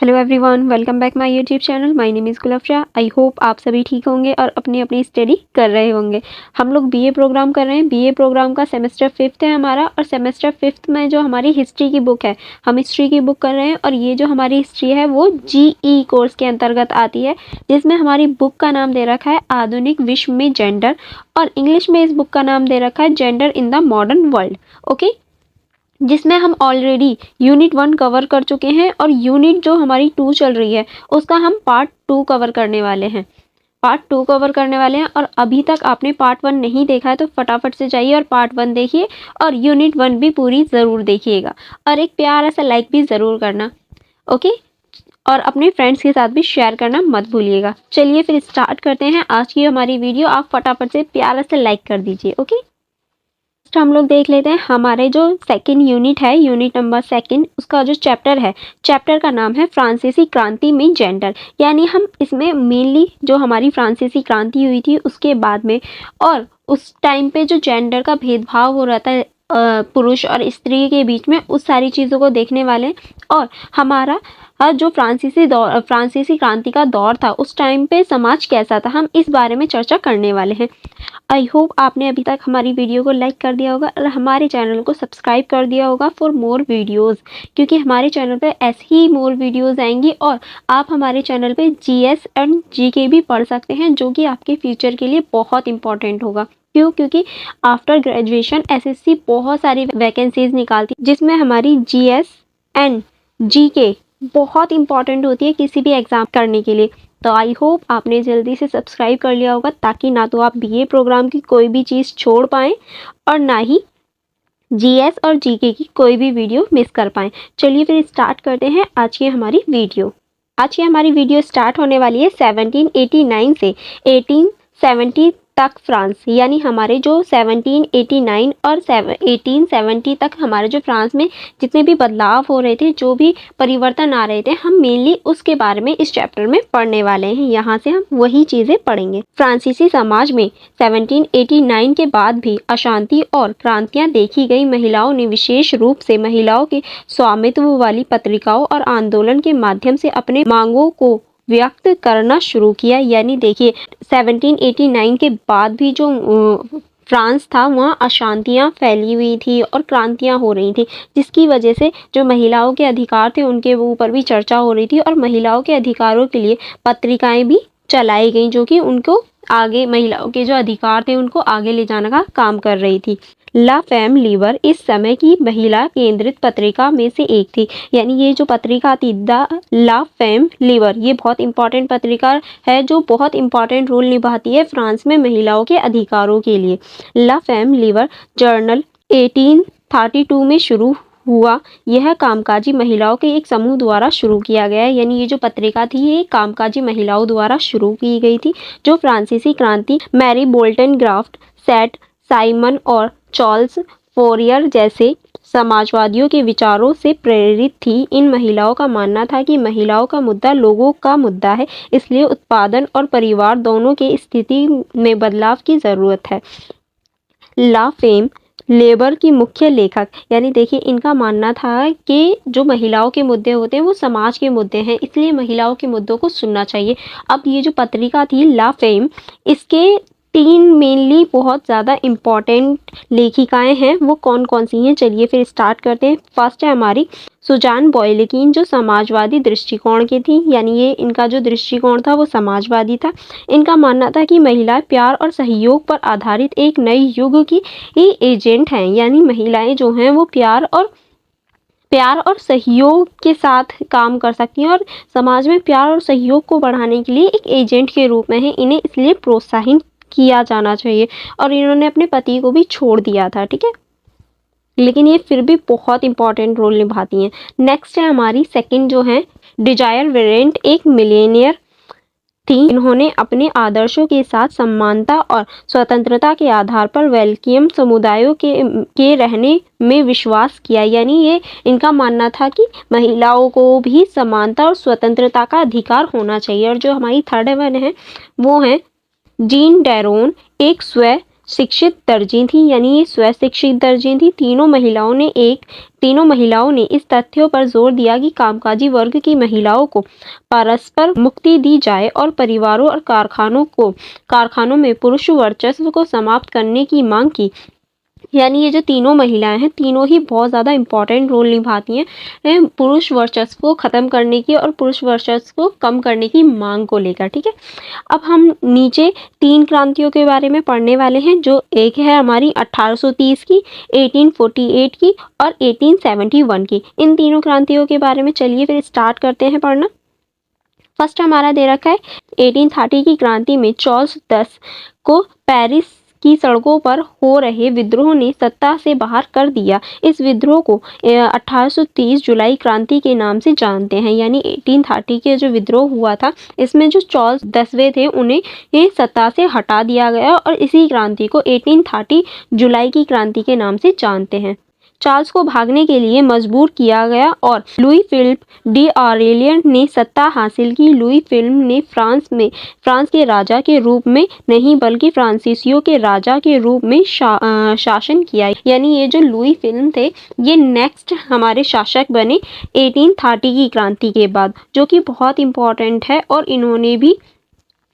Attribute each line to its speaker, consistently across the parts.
Speaker 1: Hello everyone, welcome back my YouTube channel. My name is Gulfsha. I hope आप सभी ठीक होंगे और अपनी अपनी स्टडी कर रहे होंगे। हम लोग बीए प्रोग्राम कर रहे हैं। बीए प्रोग्राम का सेमेस्टर 5th है हमारा, और सेमेस्टर 5th में जो हमारी हिस्ट्री की बुक है, हम हिस्ट्री की बुक कर रहे हैं। और ये जो हमारी हिस्ट्री है वो जीई कोर्स के अंतर्गत आती है, जिसमें हमारी बुक का नाम दे रखा है आधुनिक विश्व में जेंडर, और इंग्लिश में इस बुक का नाम दे रखा है gender in the modern world. Okay, जिसमें हम ऑलरेडी यूनिट 1 कवर कर चुके हैं, और यूनिट जो हमारी 2 चल रही है उसका हम पार्ट 2 कवर करने वाले हैं। और अभी तक आपने पार्ट 1 नहीं देखा है तो फटाफट से जाइए और पार्ट 1 देखिए, और यूनिट 1 भी पूरी ज़रूर देखिएगा, और एक प्यारा सा लाइक भी ज़रूर करना। ओके, और अपने फ्रेंड्स के साथ भी शेयर करना मत भूलिएगा। चलिए फिर स्टार्ट करते हैं आज की हमारी वीडियो। आप फटाफट से प्यारा सा लाइक कर दीजिए। ओके, हम लोग देख लेते हैं हमारे जो सेकंड यूनिट है, यूनिट नंबर 2, उसका जो चैप्टर है, चैप्टर का नाम है फ्रांसीसी क्रांति में जेंडर। यानी हम इसमें मेनली जो हमारी फ्रांसीसी क्रांति हुई थी उसके बाद में, और उस टाइम पे जो जेंडर का भेदभाव हो रहा था पुरुष और स्त्री के बीच में, उस सारी चीज़ों को देखने वाले हैं। और हमारा जो फ्रांसीसी क्रांति का दौर था, उस टाइम पे समाज कैसा था, हम इस बारे में चर्चा करने वाले हैं। आई होप आपने अभी तक हमारी वीडियो को लाइक कर दिया होगा और हमारे चैनल को सब्सक्राइब कर दिया होगा फॉर मोर वीडियोस, क्योंकि हमारे चैनल पे ऐसी ही मोर वीडियोस आएंगी। और आप हमारे चैनल पे जीएस एंड जीके भी पढ़ सकते हैं, जो कि आपके फ्यूचर के लिए बहुत इंपॉर्टेंट होगा। क्यों? क्योंकि आफ्टर ग्रेजुएशन एसएससी बहुत सारी वैकेंसीज निकालती है, जिसमें हमारी जीएस एंड जीके बहुत इंपॉर्टेंट होती है किसी भी एग्ज़ाम करने के लिए। तो आई होप आपने जल्दी से सब्सक्राइब कर लिया होगा, ताकि ना तो आप बीए प्रोग्राम की कोई भी चीज़ छोड़ पाएँ, और ना ही जीएस और जीके की कोई भी वीडियो मिस कर पाएँ। चलिए फिर स्टार्ट करते हैं आज की हमारी वीडियो। आज की हमारी वीडियो स्टार्ट होने वाली है 1789 से 1870 तक फ्रांस। यानी हमारे जो 1789 और 1870 तक हमारे जो फ्रांस में जितने भी बदलाव हो रहे थे, जो भी परिवर्तन आ रहे थे, हम मेनली उसके बारे में इस चैप्टर में पढ़ने वाले हैं। यहाँ से हम वही चीज़ें पढ़ेंगे। फ्रांसीसी समाज में 1789 के बाद भी अशांति और क्रांतियाँ देखी गई। महिलाओं ने विशेष रूप से महिलाओं के स्वामित्व वाली पत्रिकाओं और आंदोलन के माध्यम से अपने मांगों को व्यक्त करना शुरू किया। यानी देखिए, 1789 के बाद भी जो फ्रांस था, वहाँ अशांतियाँ फैली हुई थी और क्रांतियाँ हो रही थी, जिसकी वजह से जो महिलाओं के अधिकार थे उनके ऊपर भी चर्चा हो रही थी, और महिलाओं के अधिकारों के लिए पत्रिकाएं भी चलाई गई, जो कि उनको आगे, महिलाओं के जो अधिकार थे उनको आगे ले जाने का काम कर रही थी। ला फेम लीबर इस समय की महिला केंद्रित पत्रिका में से एक थी। यानी ये जो पत्रिका थी द ला फेम लीबर, ये बहुत इंपॉर्टेंट पत्रिका है, जो बहुत इंपॉर्टेंट रोल निभाती है फ्रांस में महिलाओं के अधिकारों के लिए। ला फेम लीबर जर्नल 1832 में शुरू हुआ। यह कामकाजी महिलाओं के एक समूह द्वारा शुरू किया गया है। यानी ये जो पत्रिका थी, ये कामकाजी महिलाओं द्वारा शुरू की गई थी, जो फ्रांसीसी क्रांति, मैरी बोल्टनग्राफ्ट, सेट साइमन और चार्ल्स फोरियर जैसे समाजवादियों के विचारों से प्रेरित थी। इन महिलाओं का मानना था कि महिलाओं का मुद्दा लोगों का मुद्दा है, इसलिए उत्पादन और परिवार दोनों के स्थिति में बदलाव की ज़रूरत है। ला फेम लेबर की मुख्य लेखक, यानी देखिए, इनका मानना था कि जो महिलाओं के मुद्दे होते हैं वो समाज के मुद्दे हैं, इसलिए महिलाओं के मुद्दों को सुनना चाहिए। अब ये जो पत्रिका थी ला फेम, इसके 3 मेनली बहुत ज़्यादा इम्पॉर्टेंट लेखिकाएं हैं। वो कौन कौन सी हैं, चलिए फिर स्टार्ट करते हैं। फर्स्ट है हमारी सुजान बॉयलेकिन, जो समाजवादी दृष्टिकोण की थी। यानी ये इनका जो दृष्टिकोण था वो समाजवादी था। इनका मानना था कि महिलाएं प्यार और सहयोग पर आधारित एक नए युग की एजेंट हैं। यानी महिलाएं जो हैं वो प्यार और सहयोग के साथ काम कर सकती हैं, और समाज में प्यार और सहयोग को बढ़ाने के लिए एक एजेंट के रूप में है। इन्हें इसलिए प्रोत्साहित किया जाना चाहिए। और इन्होंने अपने पति को भी छोड़ दिया था, ठीक है, लेकिन ये फिर भी बहुत इंपॉर्टेंट रोल निभाती हैं। नेक्स्ट है हमारी सेकंड जो है डिजायर वेरेंट, एक मिलेनियर थी। इन्होंने अपने आदर्शों के साथ समानता और स्वतंत्रता के आधार पर वेल्कियम समुदायों के रहने में विश्वास किया। यानी ये इनका मानना था कि महिलाओं को भी समानता और स्वतंत्रता का अधिकार होना चाहिए। और जो हमारी थर्ड वन है वो है जीन डेरोन, एक शिक्षित दर्जी थी, यानी ये स्वशिक्षित दर्जी थी। तीनों महिलाओं ने इस तथ्यों पर जोर दिया कि कामकाजी वर्ग की महिलाओं को परस्पर मुक्ति दी जाए और परिवारों और कारखानों में पुरुष वर्चस्व को समाप्त करने की मांग की। यानी ये जो तीनों महिलाएं हैं, तीनों ही बहुत ज़्यादा इम्पॉर्टेंट रोल निभाती हैं पुरुष वर्चस्व को ख़त्म करने की और पुरुष वर्चस्व को कम करने की मांग को लेकर। ठीक है, अब हम नीचे 3 क्रांतियों के बारे में पढ़ने वाले हैं, जो एक है हमारी 1830 की, 1848 की और 1871 की। इन तीनों क्रांतियों के बारे में चलिए फिर स्टार्ट करते हैं पढ़ना। फर्स्ट हमारा दे रखा है 1830 की क्रांति में चार्ल्स 10 को पेरिस की सड़कों पर हो रहे विद्रोह ने सत्ता से बाहर कर दिया। इस विद्रोह को 1830 जुलाई क्रांति के नाम से जानते हैं। यानी 1830 के जो विद्रोह हुआ था, इसमें जो चार्ल्स 10वें थे उन्हें सत्ता से हटा दिया गया और इसी क्रांति को 1830 जुलाई की क्रांति के नाम से जानते हैं। चार्ल्स को भागने के लिए मजबूर किया गया और लुई फिलिप डी ऑरेलियन ने सत्ता हासिल की। लुई फिलिप ने फ्रांस के राजा के रूप में नहीं बल्कि फ्रांसीसियों के राजा के रूप में शासन किया। यानी ये जो लुई फिलिप थे, ये नेक्स्ट हमारे शासक बने 1830 की क्रांति के बाद, जो कि बहुत इम्पोर्टेंट है। और इन्होंने भी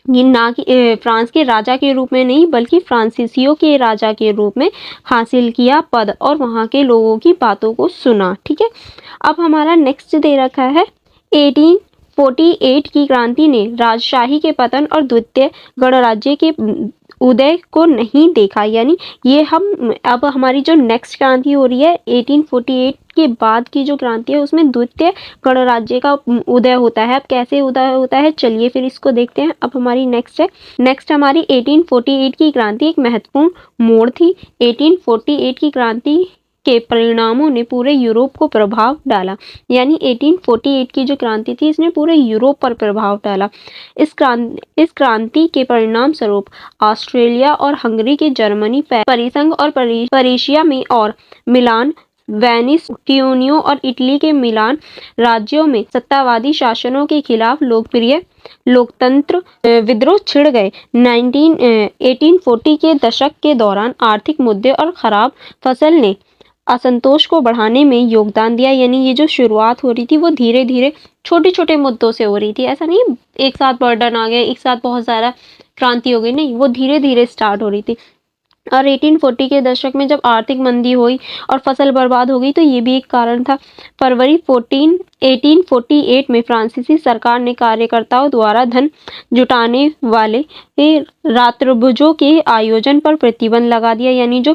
Speaker 1: ये ना कि फ्रांस के राजा के रूप में नहीं बल्कि फ्रांसीसियों के राजा के रूप में हासिल किया पद और वहाँ के लोगों की बातों को सुना। ठीक है, अब हमारा नेक्स्ट दे रखा है 1848 की क्रांति ने राजशाही के पतन और द्वितीय गणराज्य के उदय को नहीं देखा। यानी ये अब हमारी जो नेक्स्ट क्रांति हो रही है 1848 के बाद की जो क्रांति है, उसमें द्वितीय गणराज्य का उदय होता है। अब कैसे उदय होता है, चलिए फिर इसको देखते हैं। अब हमारी नेक्स्ट हमारी 1848 की क्रांति एक महत्वपूर्ण मोड़ थी। 1848 की क्रांति के परिणामों ने पूरे यूरोप को प्रभाव डाला। यानी 1848 की जो क्रांति थी, इसने पूरे यूरोप पर प्रभाव डाला। इस क्रांति के परिणाम स्वरूप ऑस्ट्रेलिया और हंगरी के जर्मनी परिसंघ और पेरिशिया में और मिलान, वेनिस, क्यूनियो और इटली के मिलान राज्यों में सत्तावादी शासनों के खिलाफ लोकप्रिय लोकतंत्र विद्रोह छिड़ गए। 1840 के दशक के दौरान आर्थिक मुद्दे और खराब फसल ने असंतोष को बढ़ाने में योगदान दिया। यानी ये जो शुरुआत हो रही थी वो धीरे धीरे छोटे छोटे मुद्दों से हो रही थी। ऐसा नहीं एक साथ बर्डन आ गया, एक साथ बहुत सारा क्रांति हो गई, नहीं, वो धीरे धीरे स्टार्ट हो रही थी। और 1840 के दशक में जब आर्थिक मंदी हुई और फसल बर्बाद हो गई, तो ये भी एक कारण था। फरवरी 1848 में फ्रांसीसी सरकार ने कार्यकर्ताओं द्वारा धन जुटाने वाले रात्रभोजों के आयोजन पर प्रतिबंध लगा दिया। यानी जो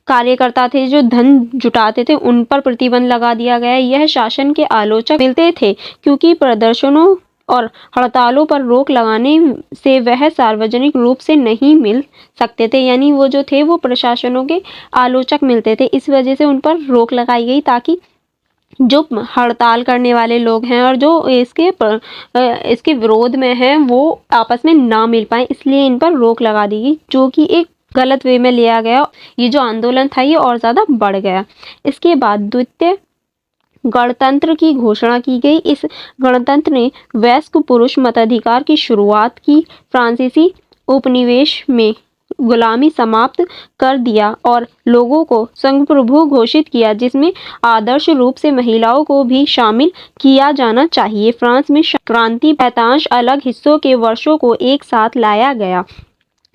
Speaker 1: कार्यकर्ता थे जो धन जुटाते थे, उन पर प्रतिबंध लगा दिया गया। यह शासन के आलोचक मिलते थे क्योंकि प्रदर्शनों और हड़तालों पर रोक लगाने से वह सार्वजनिक रूप से नहीं मिल सकते थे। यानी वो जो थे वो प्रशासनों के आलोचक मिलते थे, इस वजह से उन पर रोक लगाई गई ताकि जो हड़ताल करने वाले लोग हैं और जो इसके विरोध में हैं वो आपस में ना मिल पाए, इसलिए इन पर रोक लगा दी गई, जो कि एक गलत वे में लिया गया। ये जो आंदोलन था ये और ज़्यादा बढ़ गया। इसके बाद द्वितीय गणतंत्र की घोषणा की गई। इस गणतंत्र ने वयस्क पुरुष मताधिकार की शुरुआत की, फ्रांसीसी उपनिवेश में गुलामी समाप्त कर दिया और लोगों को संप्रभु घोषित किया, जिसमें आदर्श रूप से महिलाओं को भी शामिल किया जाना चाहिए। फ्रांस में क्रांति 45 अलग हिस्सों के वर्षों को एक साथ लाया गया।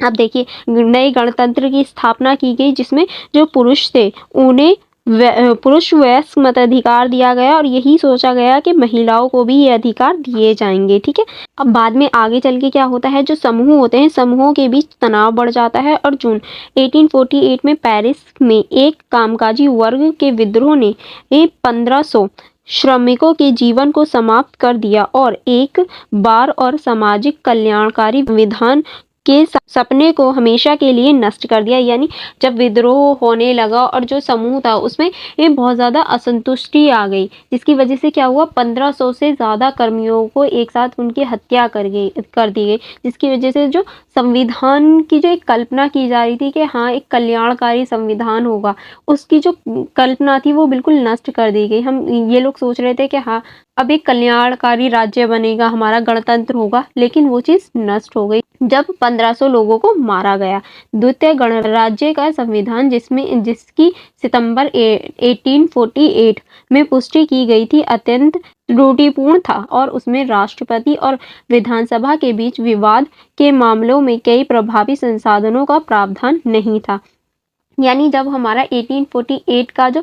Speaker 1: अब देखिए, नए गणतंत्र की स्थापना की गई जिसमें जो पुरुष थे उन्हें पुरुष वयस्क मताधिकार दिया गया और यही सोचा गया कि महिलाओं को भी ये अधिकार दिए जाएंगे। ठीक है, अब बाद में आगे चल के क्या होता है, जो समूह होते हैं, समूहों के बीच तनाव बढ़ जाता है और जून 1848 में पेरिस में एक कामकाजी वर्ग के विद्रोह ने 1500 श्रमिकों के जीवन को समाप्त कर दिया और एक बार और सामाजिक कल्याणकारी विधान के सपने को हमेशा के लिए नष्ट कर दिया। यानी जब विद्रोह होने लगा और जो समूह था उसमें ये बहुत ज़्यादा असंतुष्टि आ गई, जिसकी वजह से क्या हुआ, 1500 से ज़्यादा कर्मियों को एक साथ उनकी हत्या कर दी गई, जिसकी वजह से जो संविधान की जो एक कल्पना की जा रही थी कि हाँ एक कल्याणकारी संविधान होगा, उसकी जो कल्पना थी वो बिल्कुल नष्ट कर दी गई। हम ये लोग सोच रहे थे कि हाँ अब एक कल्याणकारी राज्य बनेगा, हमारा गणतंत्र होगा, लेकिन वो चीज़ नष्ट हो गई जब 1500 लोगों को मारा गया। द्वितीय गणराज्य का संविधान जिसकी सितंबर 1848 में पुष्टि की गई थी अत्यंत त्रुटिपूर्ण था और उसमें राष्ट्रपति और विधानसभा के बीच विवाद के मामलों में कई प्रभावी संसाधनों का प्रावधान नहीं था। यानी जब हमारा 1848 का जो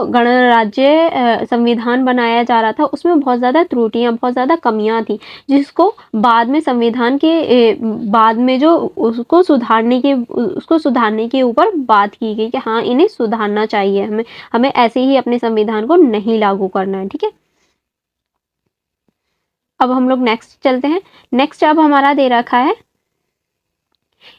Speaker 1: गणराज्य संविधान बनाया जा रहा था उसमें बहुत ज़्यादा त्रुटियां, बहुत ज़्यादा कमियां थी, जिसको बाद में संविधान के बाद में जो उसको सुधारने के ऊपर बात की गई कि हाँ इन्हें सुधारना चाहिए, हमें ऐसे ही अपने संविधान को नहीं लागू करना है। ठीक है, अब हम लोग नेक्स्ट चलते हैं। नेक्स्ट अब हमारा दे रखा है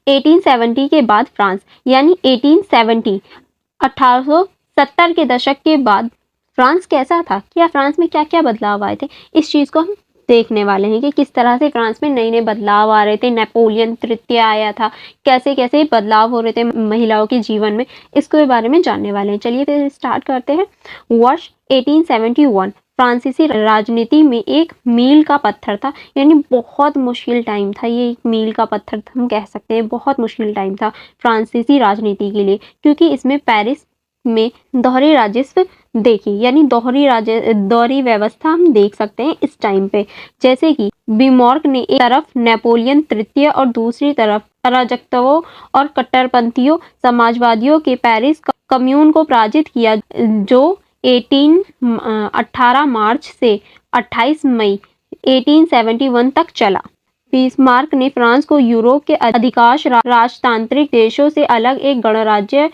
Speaker 1: 1870 के बाद फ्रांस, यानी 1870 के दशक के बाद फ्रांस कैसा था, क्या फ्रांस में क्या क्या बदलाव आए थे, इस चीज़ को हम देखने वाले हैं कि किस तरह से फ्रांस में नए नए बदलाव आ रहे थे। नेपोलियन तृतीय आया था, कैसे कैसे बदलाव हो रहे थे महिलाओं के जीवन में, इसके बारे में जानने वाले हैं। चलिए फिर स्टार्ट करते हैं। वर्ष 1871 फ्रांसीसी राजनीति में एक मील का पत्थर था, यानी बहुत मुश्किल टाइम था। ये एक मील का पत्थर हम कह सकते हैं, बहुत मुश्किल टाइम था फ्रांसीसी राजनीति के लिए, क्योंकि इसमें पेरिस में दोहरी राजस्व देखी, यानी दोहरी व्यवस्था हम देख सकते हैं इस टाइम पे। जैसे कि बिमॉर्क ने एक तरफ नेपोलियन तृतीय और दूसरी तरफ अराजकताओं और कट्टरपंथियों समाजवादियों के पेरिस कम्यून को पराजित किया, जो 18 मार्च से 28 मई 1871 तक चला। बिस्मार्क ने फ्रांस को यूरोप के अधिकांश राजतांत्रिक देशों से अलग एक गणराज्य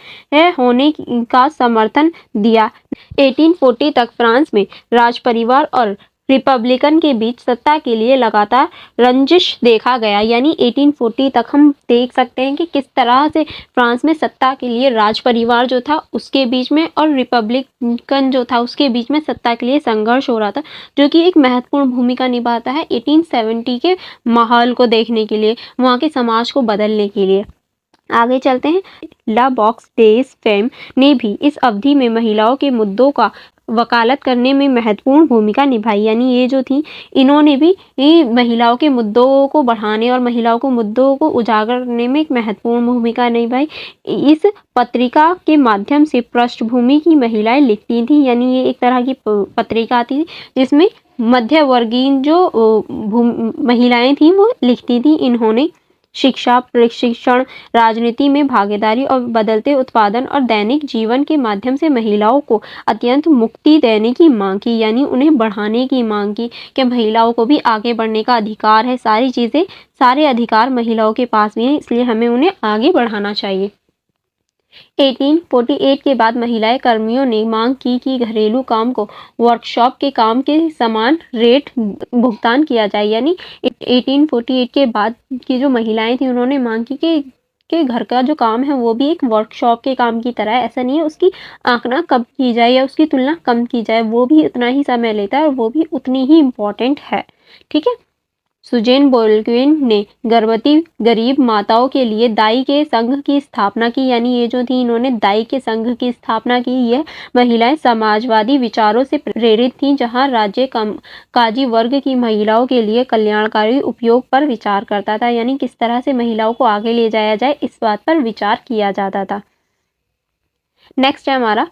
Speaker 1: होने का समर्थन दिया। 1840 तक फ्रांस में राजपरिवार और रिपब्लिकन के बीच सत्ता के लिए लगातार रंजिश देखा गया, यानी 1840 तक हम देख सकते हैं कि किस तरह से फ्रांस में सत्ता के लिए राजपरिवार जो था उसके बीच में और रिपब्लिकन जो था उसके बीच में सत्ता के लिए संघर्ष हो रहा था, जो कि एक महत्वपूर्ण भूमिका निभाता है 1870 के माहौल को देखने के लिए, वहाँ के समाज को बदलने के लिए। आगे चलते हैं। ला बॉक्स डेस फेम ने भी इस अवधि में महिलाओं के मुद्दों का वकालत करने में महत्वपूर्ण भूमिका निभाई, यानी ये जो थी इन्होंने भी महिलाओं के मुद्दों को बढ़ाने और महिलाओं को मुद्दों को उजागर करने में एक महत्वपूर्ण भूमिका निभाई। इस पत्रिका के माध्यम से पृष्ठभूमि की महिलाएं लिखती थीं, यानी ये एक तरह की पत्रिका आती थी जिसमें मध्य वर्गीय जो महिलाएं थीं वो लिखती थीं। इन्होंने शिक्षा, प्रशिक्षण, राजनीति में भागीदारी और बदलते उत्पादन और दैनिक जीवन के माध्यम से महिलाओं को अत्यंत मुक्ति देने की मांग की, यानी उन्हें बढ़ाने की मांग की कि महिलाओं को भी आगे बढ़ने का अधिकार है, सारे अधिकार महिलाओं के पास भी हैं, इसलिए हमें उन्हें आगे बढ़ाना चाहिए। 1848 के बाद महिलाएं कर्मियों ने मांग की कि घरेलू काम को वर्कशॉप के काम के समान रेट भुगतान किया जाए, यानी 1848 के बाद की जो महिलाएं थी उन्होंने मांग की कि घर का जो काम है वो भी एक वर्कशॉप के काम की तरह है, ऐसा नहीं है उसकी आंकना कम की जाए या उसकी तुलना कम की जाए, वो भी उतना ही समय लेता है और वो भी उतनी ही इम्पोर्टेंट है। ठीक है, सुजेन बोल्डविन ने गर्भवती गरीब माताओं के लिए दाई के संघ की स्थापना की, यानी ये जो थी इन्होंने दाई के संघ की स्थापना की। यह महिलाएं समाजवादी विचारों से प्रेरित थीं, जहां राज्य काजी वर्ग की महिलाओं के लिए कल्याणकारी उपयोग पर विचार करता था, यानी किस तरह से महिलाओं को आगे ले जाया जाए इस बात पर विचार किया जाता था। नेक्स्ट है हमारा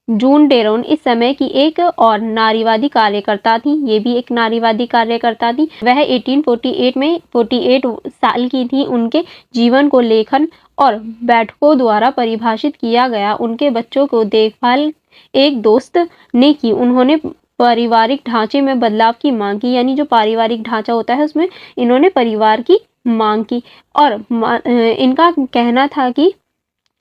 Speaker 1: जून डेरोन, इस समय की एक और नारीवादी कार्यकर्ता थी, ये भी एक नारीवादी कार्यकर्ता थी। वह 1848 में 48 साल की थी। उनके जीवन को लेखन और बैठकों द्वारा परिभाषित किया गया। उनके बच्चों को देखभाल एक दोस्त ने की। उन्होंने पारिवारिक ढांचे में बदलाव की मांग की, यानी जो पारिवारिक ढांचा होता है उसमें इन्होंने परिवार की मांग की और इनका कहना था कि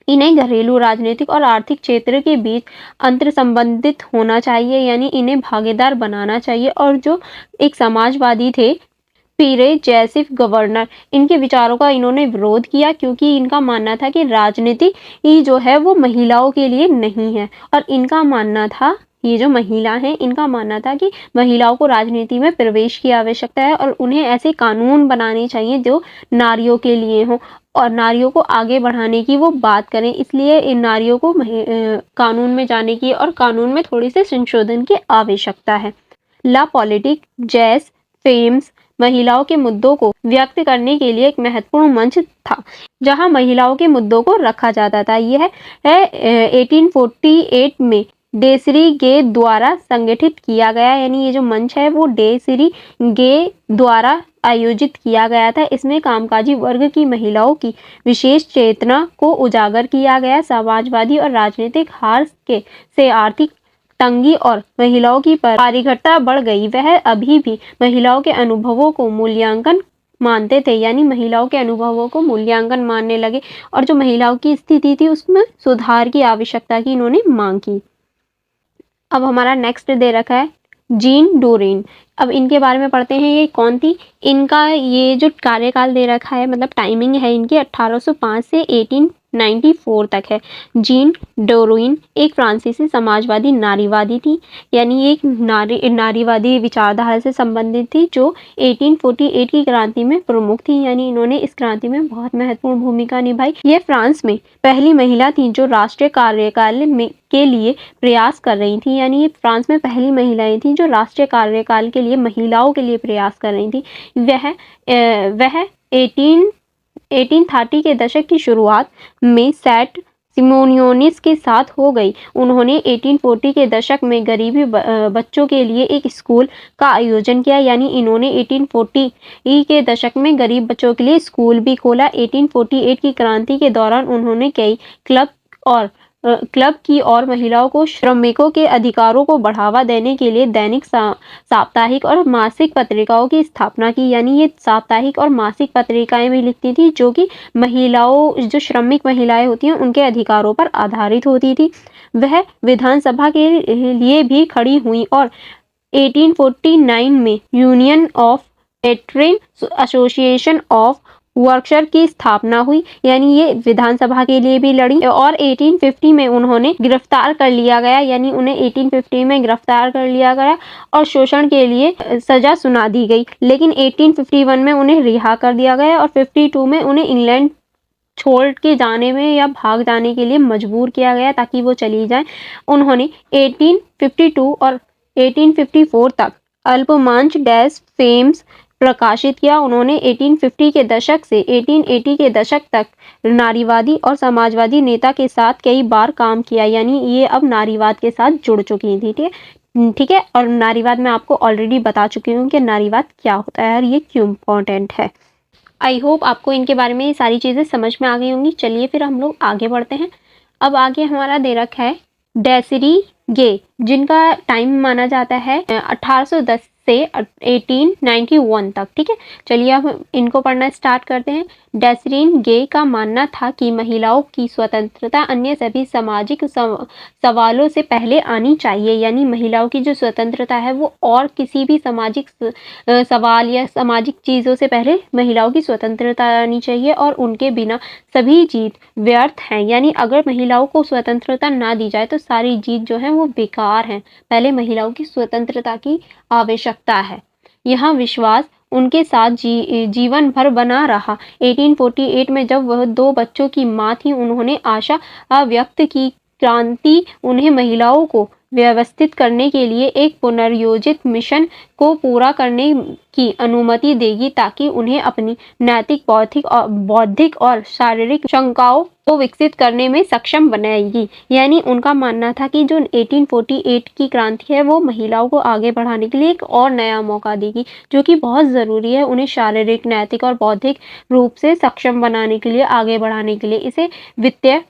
Speaker 1: इन्हें घरेलू, राजनीतिक और आर्थिक क्षेत्र के बीच अंतर संबंधित होना चाहिए, यानी इन्हें भागीदार बनाना चाहिए। और जो एक समाजवादी थे पीरे जैसिफ गवर्नर, इनके विचारों का इन्होंने विरोध किया, क्योंकि इनका मानना था कि राजनीति जो है वो महिलाओं के लिए नहीं है और इनका मानना था ये जो महिला हैं इनका मानना था कि महिलाओं को राजनीति में प्रवेश की आवश्यकता है और उन्हें ऐसे कानून बनाने चाहिए जो नारियों के लिए हों और नारियों को आगे बढ़ाने की वो बात करें। इसलिए इन नारियों को कानून में जाने की और कानून में थोड़ी से संशोधन की आवश्यकता है। ला पॉलिटिक, जैज़, फेम्स महिलाओं के मुद्दों को व्यक्त करने के लिए एक महत्वपूर्ण मंच था जहां महिलाओं के मुद्दों को रखा जाता था। यह है 1848 में डेसिरी गे द्वारा संगठित किया गया, यानी ये जो मंच है वो डेसिरी गे द्वारा आयोजित किया गया था। इसमें कामकाजी वर्ग की महिलाओं की विशेष चेतना को उजागर किया गया। समाजवादी और राजनीतिक हार से आर्थिक तंगी और महिलाओं की पारंगतता बढ़ गई। वह अभी भी महिलाओं के अनुभवों को मूल्यांकन मानते थे, यानी महिलाओं के अनुभवों को मूल्यांकन मानने लगे और जो महिलाओं की स्थिति थी उसमें सुधार की आवश्यकता की इन्होंने मांग की। अब हमारा नेक्स्ट दे रखा है जीन डोरेन। अब इनके बारे में पढ़ते हैं। ये कौन थी? इनका ये जो कार्यकाल दे रखा है, मतलब टाइमिंग है इनकी 1805 से 1894 तक है। जीन डोरेन एक फ्रांसीसी समाजवादी नारीवादी थी, यानी एक नारीवादी विचारधारा से संबंधित थी जो 1848 की क्रांति में प्रमुख थी, यानी इन्होंने इस क्रांति में बहुत महत्वपूर्ण भूमिका निभाई। ये फ्रांस में पहली महिला थी जो राष्ट्रीय कार्यकाल के लिए प्रयास कर रही थी, यानी ये फ्रांस में पहली महिलाएं थी जो राष्ट्रीय कार्यकाल के लिए महिलाओं के लिए प्रयास कर रही थी। वह 1830 के दशक की शुरुआत में सेंट सिमोनियोनिस के साथ हो गई। उन्होंने 1840 के दशक में गरीबी बच्चों के लिए एक स्कूल का आयोजन किया, यानी इन्होंने 1840 के दशक में गरीब बच्चों के लिए स्कूल भी खोला। 1848 की क्रांति के दौरान उन्होंने कई क्लब की और महिलाओं को श्रमिकों के अधिकारों को बढ़ावा देने के लिए दैनिक, साप्ताहिक और मासिक पत्रिकाओं की स्थापना की, यानी ये साप्ताहिक और मासिक पत्रिकाएं भी लिखती थी जो कि महिलाओं, जो श्रमिक महिलाएं होती हैं उनके अधिकारों पर आधारित होती थी। वह विधानसभा के लिए भी खड़ी हुई और 1849 में union of veteran association of workers की स्थापना हुई, यानी ये विधानसभा के लिए भी लड़ी। और 1850 में उन्होंने गिरफ्तार कर लिया गया, यानी उन्हें 1850 में गिरफ्तार कर लिया गया और शोषण के लिए सजा सुना दी गई। लेकिन 1851 में उन्हें रिहा कर दिया गया और 52 में उन्हें इंग्लैंड छोड़ के जाने में या भाग जाने के लिए मजबूर किया गया ताकि वो चली जाए। उन्होंने 1852 और 1854 तक अल्पमांच डैश फेम्स प्रकाशित किया। उन्होंने 1850 के दशक से 1880 के दशक तक नारीवादी और समाजवादी नेता के साथ कई बार काम किया, यानी ये अब नारीवाद के साथ जुड़ चुकी थी। ठीक है, और नारीवाद मैं आपको ऑलरेडी बता चुकी हूँ कि नारीवाद क्या होता है और ये क्यों इम्पोर्टेंट है। आई होप आपको इनके बारे में ये सारी चीज़ें समझ में आ गई होंगी। चलिए फिर हम लोग आगे बढ़ते हैं। अब आगे हमारा दे रखा है डेसिरी गे, जिनका टाइम माना जाता है 1810 से 1891 तक। ठीक है, चलिए अब इनको पढ़ना स्टार्ट करते हैं। डेसरीन गे का मानना था कि महिलाओं की स्वतंत्रता अन्य सभी सामाजिक सवालों से पहले आनी चाहिए, यानी महिलाओं की जो स्वतंत्रता है वो और किसी भी सामाजिक सवाल या सामाजिक चीज़ों से पहले महिलाओं की स्वतंत्रता आनी चाहिए और उनके बिना सभी जीत व्यर्थ हैं, यानी अगर महिलाओं को स्वतंत्रता ना दी जाए तो सारी जीत जो है वो बेकार हैं। पहले महिलाओं की स्वतंत्रता की आवश्यकता है। यह विश्वास उनके साथ जीवन भर बना रहा। 1848 में जब वह 2 बच्चों की मां थी, उन्होंने आशा व्यक्त की क्रांति उन्हें महिलाओं को व्यवस्थित करने के लिए एक पुनर्योजित मिशन को पूरा करने की अनुमति देगी ताकि उन्हें अपनी नैतिक, बौद्धिक और शारीरिक क्षमताओं को विकसित करने में सक्षम बनाएगी। यानी उनका मानना था कि जो 1848 की क्रांति है वो महिलाओं को आगे बढ़ाने के लिए एक और नया मौका देगी, जो कि बहुत ज़रूरी है उन्हें शारीरिक, नैतिक और बौद्धिक रूप से सक्षम बनाने के लिए, आगे बढ़ाने के लिए। इसे वित्तीय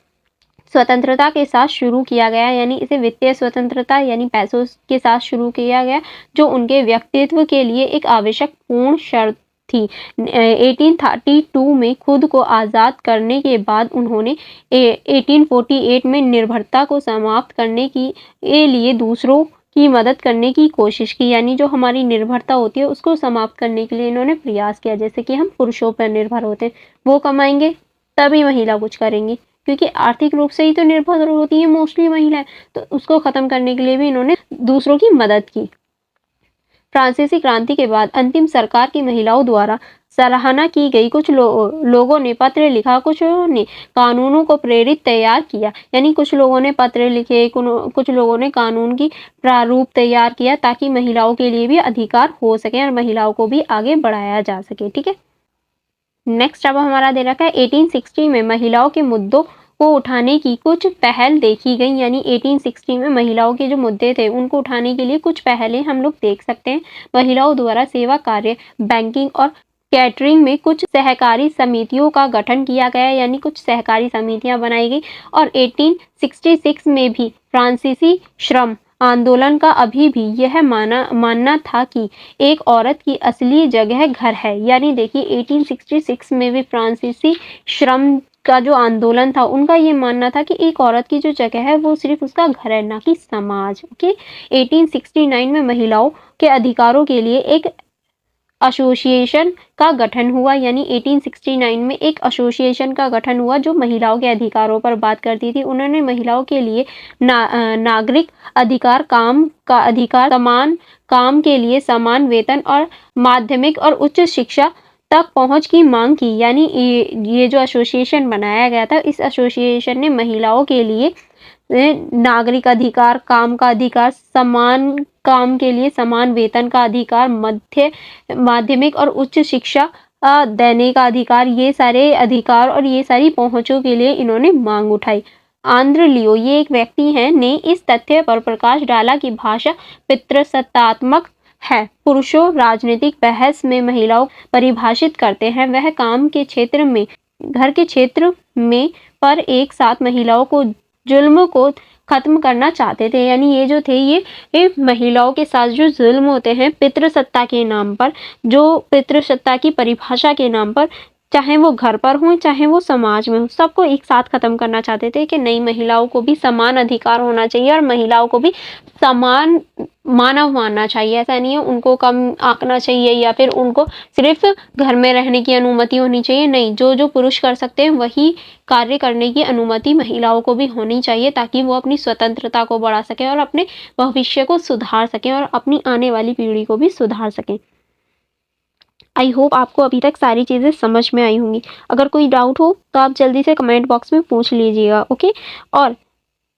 Speaker 1: स्वतंत्रता के साथ शुरू किया गया, यानी इसे वित्तीय स्वतंत्रता यानी पैसों के साथ शुरू किया गया, जो उनके व्यक्तित्व के लिए एक आवश्यक पूर्ण शर्त थी। 1832 में खुद को आज़ाद करने के बाद उन्होंने 1848 में निर्भरता को समाप्त करने के लिए दूसरों की मदद करने की कोशिश की, यानी जो हमारी निर्भरता होती है उसको समाप्त करने के लिए इन्होंने प्रयास किया। जैसे कि हम पुरुषों पर निर्भर होते हैं, वो कमाएंगे तभी महिला कुछ करेंगी, क्योंकि आर्थिक रूप से ही तो निर्भर होती है मोस्टली महिलाएं, तो उसको खत्म करने के लिए भी इन्होंने दूसरों की मदद की। फ्रांसीसी क्रांति के बाद अंतिम सरकार की महिलाओं द्वारा सराहना की गई। कुछ लोगों ने पत्र लिखा, कुछ ने कानूनों को प्रेरित तैयार किया, यानी कुछ लोगों ने पत्र लिखे, कुछ लोगों ने कानून की प्रारूप तैयार किया ताकि महिलाओं के लिए भी अधिकार हो सके और महिलाओं को भी आगे बढ़ाया जा सके। ठीक है, नेक्स्ट अब हमारा दे रखा है 1860 में महिलाओं के मुद्दों को उठाने की कुछ पहल देखी गई, यानी 1860 में महिलाओं के जो मुद्दे थे उनको उठाने के लिए कुछ पहलें हम लोग देख सकते हैं। महिलाओं द्वारा सेवा कार्य, बैंकिंग और कैटरिंग में कुछ सहकारी समितियों का गठन किया गया, यानी कुछ सहकारी समितियां बनाई गई। और 1866 में भी फ्रांसीसी श्रम आंदोलन का अभी भी यह मानना था कि एक औरत की असली जगह घर है, यानी देखिए 1866 में भी फ्रांसीसी श्रम का जो आंदोलन था उनका ये मानना था कि एक औरत की जो जगह है वो सिर्फ उसका घर है, ना कि समाज। ओके, 1869 में महिलाओं के अधिकारों के लिए एक एसोसिएशन का गठन हुआ, यानी 1869 में एक एसोसिएशन का गठन हुआ जो महिलाओं के अधिकारों पर बात करती थी। उन्होंने महिलाओं के लिए नागरिक अधिकार, काम का अधिकार, समान काम के लिए समान वेतन और माध्यमिक और उच्च शिक्षा तक पहुंच की मांग की। यानी ये जो एसोसिएशन बनाया गया था, इस एसोसिएशन ने महिलाओं के लिए नागरिक अधिकार, काम का अधिकार, समान काम के लिए समान वेतन का अधिकार, माध्यमिक और उच्च शिक्षा देने का अधिकार, ये सारे अधिकार और ये सारी पहुंचों के लिए इन्होंने मांग उठाई। आंद्रे लियो, ये एक व्यक्ति हैं, ने इस तथ्य पर प्रकाश डाला कि भाषा पितृसत्तात्मक है। पुरुषों राजनीतिक बहस में महिलाओं परिभाषित करते हैं। वह काम के क्षेत्र में, घर के क्षेत्र में पर एक साथ महिलाओं को जुल्म को खत्म करना चाहते थे। यानी ये जो थे ये महिलाओं के साथ जो जुल्म होते हैं पितृसत्ता के नाम पर, जो पितृसत्ता की परिभाषा के नाम पर, चाहे वो घर पर हो चाहे वो समाज में हो, सबको एक साथ खत्म करना चाहते थे कि नहीं, महिलाओं को भी समान अधिकार होना चाहिए और महिलाओं को भी समान मानव मानना चाहिए। ऐसा नहीं है उनको कम आंकना चाहिए या फिर उनको सिर्फ घर में रहने की अनुमति होनी चाहिए। नहीं, जो पुरुष कर सकते हैं वही कार्य करने की अनुमति महिलाओं को भी होनी चाहिए, ताकि वो अपनी स्वतंत्रता को बढ़ा सकें और अपने भविष्य को सुधार सकें और अपनी आने वाली पीढ़ी को भी सुधार सकें। आई होप आपको अभी तक सारी चीज़ें समझ में आई होंगी। अगर कोई डाउट हो तो आप जल्दी से कमेंट बॉक्स में पूछ लीजिएगा। ओके, और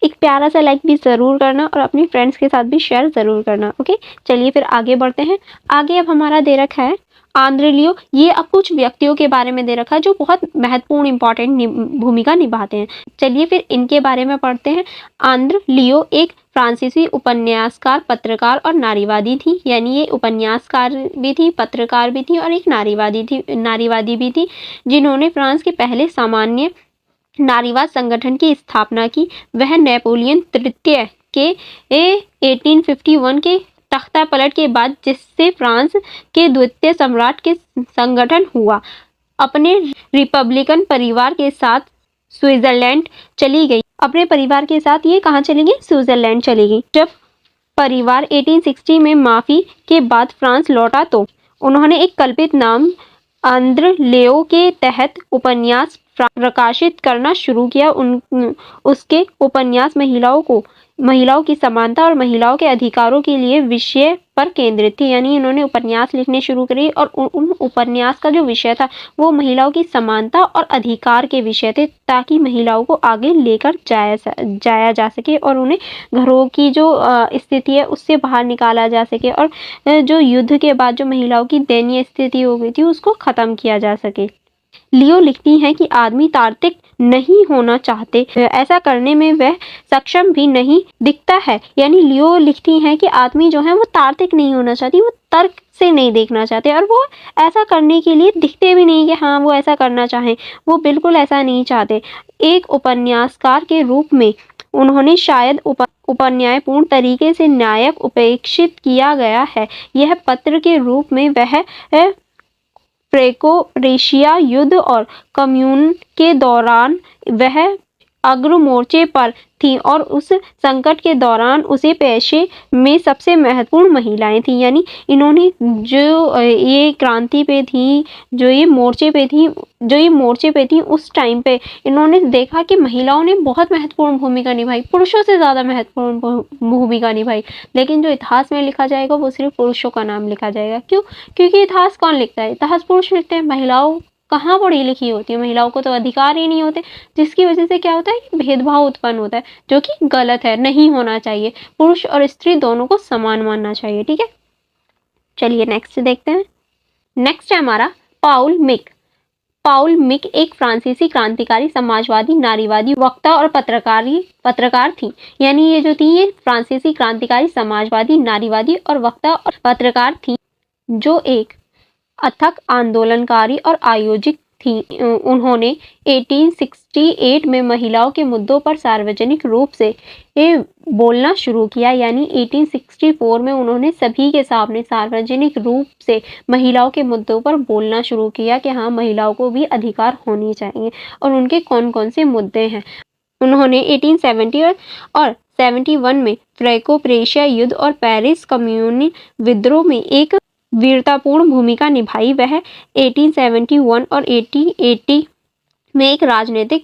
Speaker 1: एक प्यारा सा लाइक भी ज़रूर करना और अपनी फ्रेंड्स के साथ भी शेयर ज़रूर करना। ओके, चलिए फिर आगे बढ़ते हैं। आगे अब हमारा दे रखा है आंद्रे लियो। ये अब कुछ व्यक्तियों के बारे में दे रखा है जो बहुत महत्वपूर्ण इंपॉर्टेंट भूमिका निभाते हैं। चलिए फिर इनके बारे में पढ़ते हैं। आंद्रे लियो एक फ्रांसीसी उपन्यासकार, पत्रकार और नारीवादी थी। यानी ये उपन्यासकार भी थी, पत्रकार भी थी और एक नारीवादी भी थी, जिन्होंने फ्रांस के पहले सामान्य नारीवाद संगठन की स्थापना की। वह नेपोलियन तृतीय के 1851 के तख्ता पलट के बाद, जिससे फ्रांस के द्वितीय सम्राट के संगठन हुआ, अपने रिपब्लिकन परिवार के साथ स्विट्जरलैंड चली गई। अपने परिवार के साथ ये कहाँ चली गई? स्विट्जरलैंड चली गई। जब परिवार 1860 में माफी के बाद फ्रांस लौटा तो उन्होंने एक कल्पित नाम आंद्रे लियो के तहत उपन्यास प्रकाशित करना शुरू किया। उसके उपन्यास महिलाओं की समानता और महिलाओं के अधिकारों के लिए विषय पर केंद्रित थी। यानी इन्होंने उपन्यास लिखने शुरू करी और उन उपन्यास का जो विषय था वो महिलाओं की समानता और अधिकार के विषय थे, ताकि महिलाओं को आगे लेकर जाया जा सके और उन्हें घरों की जो स्थिति है उससे बाहर निकाला जा सके और जो युद्ध के बाद जो महिलाओं की दयनीय स्थिति हो गई थी उसको ख़त्म किया जा सके। लियो लिखती हैं कि आदमी तार्किक नहीं होना चाहते, ऐसा करने में वह सक्षम भी नहीं दिखता है। यानी लियो लिखती हैं कि आदमी जो है वो तार्किक नहीं होना चाहती, वो तर्क से नहीं देखना चाहते और वो ऐसा करने के लिए दिखते भी नहीं कि हाँ वो ऐसा करना चाहें, वो बिल्कुल ऐसा नहीं चाहते। एक उपन्यासकार के रूप में उन्होंने शायद उपन्यायपूर्ण तरीके से नायक उपेक्षित किया गया है। यह पत्र के रूप में वह फ्रेंको-प्रेशिया युद्ध और कम्यून के दौरान वह अग्र मोर्चे पर थी और उस संकट के दौरान उसे पेशे में सबसे महत्वपूर्ण महिलाएं थी। यानी इन्होंने जो ये क्रांति पे थी, जो ये मोर्चे पे थी उस टाइम पे इन्होंने देखा कि महिलाओं ने बहुत महत्वपूर्ण भूमिका निभाई, पुरुषों से ज़्यादा महत्वपूर्ण भूमिका निभाई। लेकिन जो इतिहास में लिखा जाएगा वो सिर्फ पुरुषों का नाम लिखा जाएगा। क्यों? क्योंकि इतिहास कौन लिखता है? इतिहास पुरुष लिखते हैं। महिलाओं कहाँ पढ़ी लिखी होती है, महिलाओं को तो अधिकार ही नहीं होते, जिसकी वजह से क्या होता है कि भेदभाव उत्पन्न होता है, जो कि गलत है, नहीं होना चाहिए। पुरुष और स्त्री दोनों को समान मानना चाहिए। ठीक है, चलिए नेक्स्ट देखते हैं। नेक्स्ट है हमारा पाउल मिक। पाउल मिक एक फ्रांसीसी क्रांतिकारी, समाजवादी, नारीवादी, वक्ता और पत्रकार थी। यानी ये जो थी ये फ्रांसीसी क्रांतिकारी, समाजवादी, नारीवादी और वक्ता और पत्रकार थी, जो एक अथक आंदोलनकारी और आयोजक थी। उन्होंने 1868 में महिलाओं के मुद्दों पर सार्वजनिक रूप से बोलना शुरू किया। यानी 1864 में उन्होंने सभी के सामने सार्वजनिक रूप से महिलाओं के मुद्दों पर बोलना शुरू किया कि हाँ, महिलाओं को भी अधिकार होनी चाहिए और उनके कौन कौन से मुद्दे हैं। उन्होंने 1870 और 71 में फ्रैंको प्रेशिया युद्ध और पेरिस कम्यून विद्रोह में एक वीरतापूर्ण भूमिका निभाई। वह 1871 और 1880 में एक राजनीतिक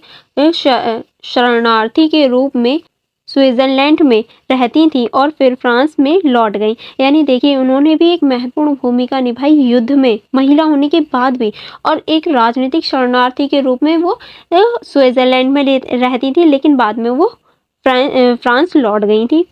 Speaker 1: शरणार्थी के रूप में स्विट्जरलैंड में रहती थी और फिर फ्रांस में लौट गई। यानी देखिए, उन्होंने भी एक महत्वपूर्ण भूमिका निभाई युद्ध में, महिला होने के बाद भी, और एक राजनीतिक शरणार्थी के रूप में वो स्विट्जरलैंड में रहती थी, लेकिन बाद में वो फ्रांस लौट गई थी।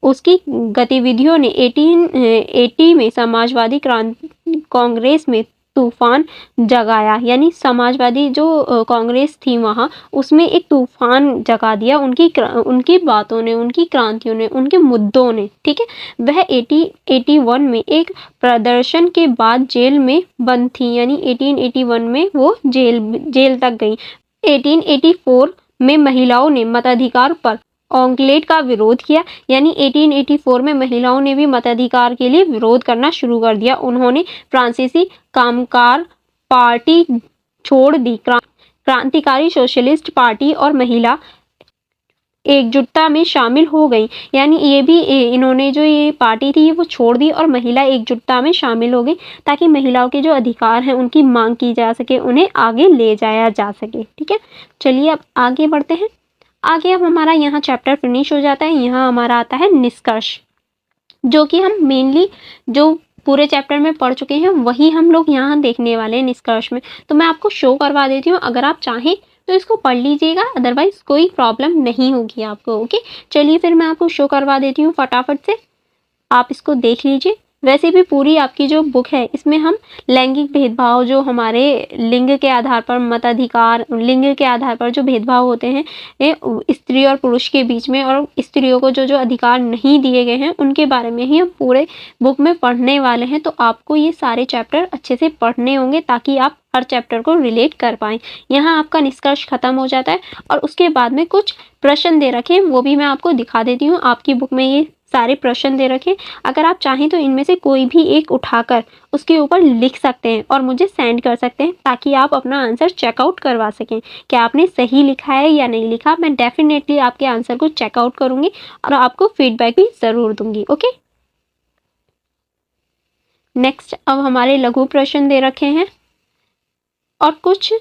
Speaker 1: उसकी गतिविधियों ने 1880 में समाजवादी कांग्रेस में तूफान जगाया। यानी समाजवादी जो कांग्रेस थी वहाँ, उसमें एक तूफान जगा दिया उनकी बातों ने, उनकी क्रांतियों ने, उनके मुद्दों ने। ठीक है, वह 1881 में एक प्रदर्शन के बाद जेल में बंद थी। यानी 1881 में वो जेल तक गई। 1884 में महिलाओं ने मताधिकार पर ऑन्क्लेव का विरोध किया। यानी 1884 में महिलाओं ने भी मताधिकार के लिए विरोध करना शुरू कर दिया। उन्होंने फ्रांसीसी कामगार पार्टी छोड़ दी, क्रांतिकारी सोशलिस्ट पार्टी और महिला एकजुटता में शामिल हो गई। यानी इन्होंने जो ये पार्टी थी वो छोड़ दी और महिला एकजुटता में शामिल हो गई, ताकि महिलाओं के जो अधिकार हैं उनकी मांग की जा सके, उन्हें आगे ले जाया जा सके। ठीक है, चलिए अब आगे बढ़ते हैं। आगे अब हमारा यहाँ चैप्टर फिनिश हो जाता है। यहाँ हमारा आता है निष्कर्ष, जो कि हम मेनली जो पूरे चैप्टर में पढ़ चुके हैं वही हम लोग यहाँ देखने वाले हैं निष्कर्ष में। तो मैं आपको शो करवा देती हूँ, अगर आप चाहें तो इसको पढ़ लीजिएगा, अदरवाइज कोई प्रॉब्लम नहीं होगी आपको। ओके, चलिए फिर मैं आपको शो करवा देती हूँ फटाफट से, आप इसको देख लीजिए। वैसे भी पूरी आपकी जो बुक है इसमें हम लैंगिक भेदभाव, जो हमारे लिंग के आधार पर मताधिकार, लिंग के आधार पर जो भेदभाव होते हैं स्त्री और पुरुष के बीच में, और स्त्रियों को जो अधिकार नहीं दिए गए हैं उनके बारे में ही हम पूरे बुक में पढ़ने वाले हैं। तो आपको ये सारे चैप्टर अच्छे से पढ़ने होंगे ताकि आप हर चैप्टर को रिलेट कर पाएँ। यहाँ आपका निष्कर्ष खत्म हो जाता है और उसके बाद में कुछ प्रश्न दे रखे हैं, वो भी मैं आपको दिखा देती हूँ। आपकी बुक में ये सारे प्रश्न दे रखे, अगर आप चाहें तो इनमें से कोई भी एक उठाकर उसके ऊपर लिख सकते हैं और मुझे सेंड कर सकते हैं, ताकि आप अपना आंसर चेकआउट करवा सकें कि आपने सही लिखा है या नहीं लिखा। मैं डेफिनेटली आपके आंसर को चेकआउट करूँगी और आपको फीडबैक भी ज़रूर दूँगी। ओके, नेक्स्ट अब हमारे लघु प्रश्न दे रखे हैं और कुछ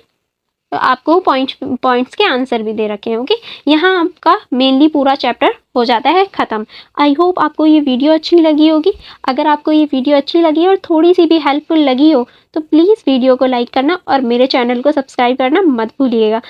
Speaker 1: आपको पॉइंट्स के आंसर भी दे रखे हैं। ओके, यहाँ आपका मेनली पूरा चैप्टर हो जाता है ख़त्म। आई होप आपको ये वीडियो अच्छी लगी होगी। अगर आपको ये वीडियो अच्छी लगी और थोड़ी सी भी हेल्पफुल लगी हो तो प्लीज़ वीडियो को लाइक करना और मेरे चैनल को सब्सक्राइब करना मत भूलिएगा,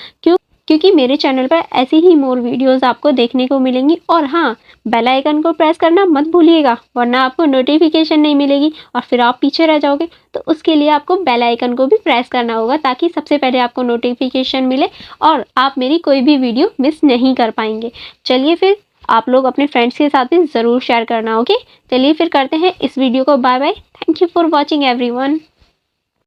Speaker 1: क्योंकि मेरे चैनल पर ऐसी ही मोर वीडियोस आपको देखने को मिलेंगी। और हाँ, बेल आइकन को प्रेस करना मत भूलिएगा, वरना आपको नोटिफिकेशन नहीं मिलेगी और फिर आप पीछे रह जाओगे। तो उसके लिए आपको बेल आइकन को भी प्रेस करना होगा, ताकि सबसे पहले आपको नोटिफिकेशन मिले और आप मेरी कोई भी वीडियो मिस नहीं कर पाएंगे। चलिए फिर आप लोग अपने फ्रेंड्स के साथ भी ज़रूर शेयर करना। ओके, चलिए फिर करते हैं इस वीडियो को bye bye. Thank you for watching everyone.